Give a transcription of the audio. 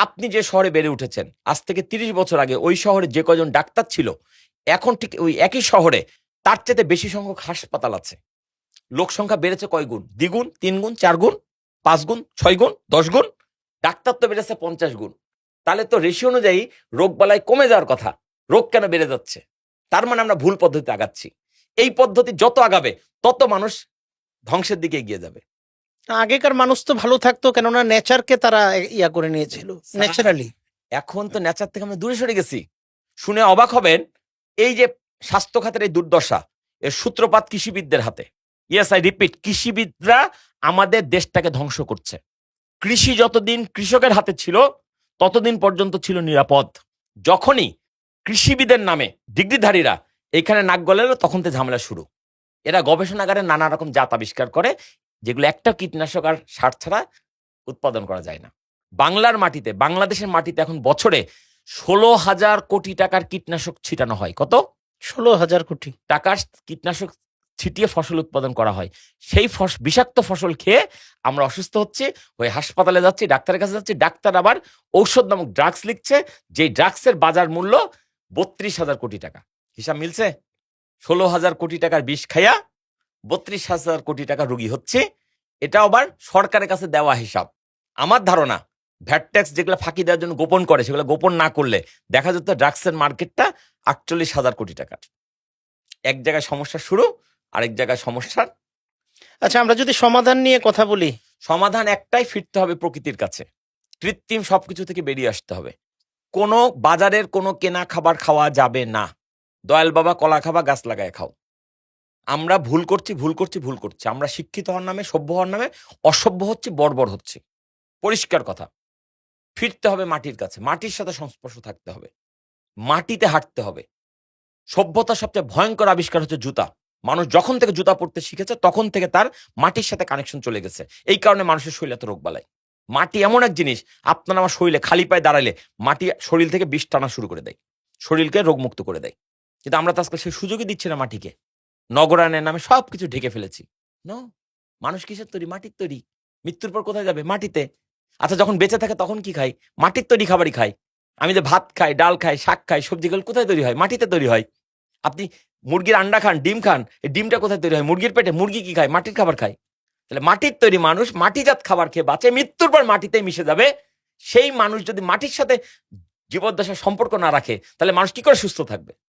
আপনি যে শহরে বেড়ে উঠেছেন, আজ থেকে 30 বছর আগে ওই শহরে যে কজন ডাক্তার ছিল, এখন ঠিক ওই একই শহরে তার চাইতে বেশি সংখ্যক হাসপাতাল আছে। লোক সংখ্যা বেড়েছে কয় গুণ? দ্বিগুণ, 3 গুণ, 4 গুণ, 5 গুণ, 6 গুণ, 10 গুণ। ডাক্তার তো বেড়েছে 50 গুণ। তাহলে তো রেশিও অনুযায়ী রোগবালাই কমে যাওয়ার কথা, রোগ কেন বেড়ে যাচ্ছে? তার মানে আমরা ভুল পদ্ধতিতে আগাচ্ছি। এই পদ্ধতি যত আগাবে তত মানুষ ধ্বংসের দিকে এগিয়ে যাবে। আগেকার মানুষ তো ভালো থাকতো, কেননা নেচারকে তারা ইয়া করে নিয়েছিল ন্যাচারালি। এখন তো নেচার থেকে আমরা দূরে সরে গেছি। শুনে অবাক হবেন, এই যে স্বাস্থ্য খাতের এই দুর্দশা, এর সূত্রপাত কৃষিবিদদের হাতে। ইয়েস, আই রিপিট, কৃষিবিদরা আমাদের দেশটাকে ধ্বংস করছে। কৃষি যতদিন কৃষকের হাতে ছিল ততদিন পর্যন্ত ছিল নিরাপদ। যখনই কৃষিবিদের নামে ডিগ্রিধারীরা এখানে নাক গলালো, তখন থেকে ঝামেলা শুরু। এরা গবেষণাগারে নানা রকম জাত আবিষ্কার করে, যেগুলো একটা কীটনাশক আর সার ছাড়া উৎপাদন করা যায় না। বাংলার মাটিতে, বাংলাদেশের মাটিতে এখন বছরে 16,000 কোটি টাকার কীটনাশক ছিটানো হয়। কত? 16,000 কোটি টাকার কীটনাশক ছিটিয়ে ফসল উৎপাদন করা হয়। সেই বিষাক্ত ফসল খেয়ে আমরা অসুস্থ হচ্ছি, ওই হাসপাতালে যাচ্ছি, ডাক্তারের কাছে যাচ্ছি, ডাক্তার আবার ঔষধ নামক ড্রাগস লিখছে, যেই ড্রাগসের বাজার মূল্য 32,000 কোটি টাকা। হিসাব মিলছে? 16,000 কোটি টাকার বিষ খাইয়া 32,000 কোটি টাকা রুগী হচ্ছে। এটা আবার সরকারের কাছে দেওয়া হিসাব। আমার ধারণা ভ্যাট ট্যাক্স যেগুলো ফাঁকি দেওয়ার জন্য গোপন করে, সেগুলো গোপন না করলে দেখা যেত ড্রাগসের মার্কেটটা 48,000 কোটি টাকার। এক জায়গায় সমস্যা শুরু, আরেক জায়গায় সমস্যার। আচ্ছা, আমরা যদি সমাধান নিয়ে কথা বলি, সমাধান একটাই, ফিরতে হবে প্রকৃতির কাছে। কৃত্রিম সবকিছু থেকে বেরিয়ে আসতে হবে। কোনো বাজারের কোনো কেনা খাবার খাওয়া যাবে না। দয়াল বাবা কলা খাবা, গাছ লাগায় খাও। আমরা ভুল করছি, ভুল করছি, ভুল করছি। আমরা শিক্ষিত হওয়ার নামে, সভ্য হওয়ার নামে অসভ্য হচ্ছে, বর্বর হচ্ছে। পরিষ্কার কথা। ফিরতে হবে মাটির কাছে, মাটির সাথে সংস্পর্শ থাকতে হবে, মাটিতে হাঁটতে হবে। সভ্যতার সবচেয়ে ভয়ঙ্কর আবিষ্কার হচ্ছে জুতা। মানুষ যখন থেকে জুতা পরতে শিখেছে তখন থেকে তার মাটির সাথে কানেকশন চলে গেছে। এই কারণে মানুষের শরীরে এত রোগ বালাই। মাটি এমন এক জিনিস, আপনার আমার শরীরে খালি পায়ে দাঁড়ালে মাটি শরীর থেকে বিষ টানা শুরু করে দেয়, শরীরকে রোগমুক্ত করে দেয়। কিন্তু আমরা তো আজকাল সেই সুযোগই দিচ্ছি না মাটিকে। নগরায়নের নামে সবকিছু ঢেকে ফেলেছি। নো, মানুষ কিসের তৈরি? মাটির তৈরি। মৃত্যুর পর কোথায় যাবে? মাটিতে। আচ্ছা, যখন বেঁচে থাকে তখন কি খাই? মাটির তৈরি খাবারই খাই। আমি যে ভাত খাই, ডাল খাই, শাক খাই, সবজিগুলো কোথায় তৈরি হয়? মাটিতে তৈরি হয়। আপনি মুরগির আন্ডা খান, ডিম খান, এই ডিমটা কোথায় তৈরি হয়? মুরগির পেটে। মুরগি কি খায়? মাটির খাবার খায়। তাহলে মাটির তৈরি মানুষ মাটিজাত খাবার খেয়ে বাঁচে, মৃত্যুর পর মাটিতে মিশে যাবে। সেই মানুষ যদি মাটির সাথে জীবদ্দশার সম্পর্ক না রাখে, তাহলে মানুষ কি করে সুস্থ থাকবে?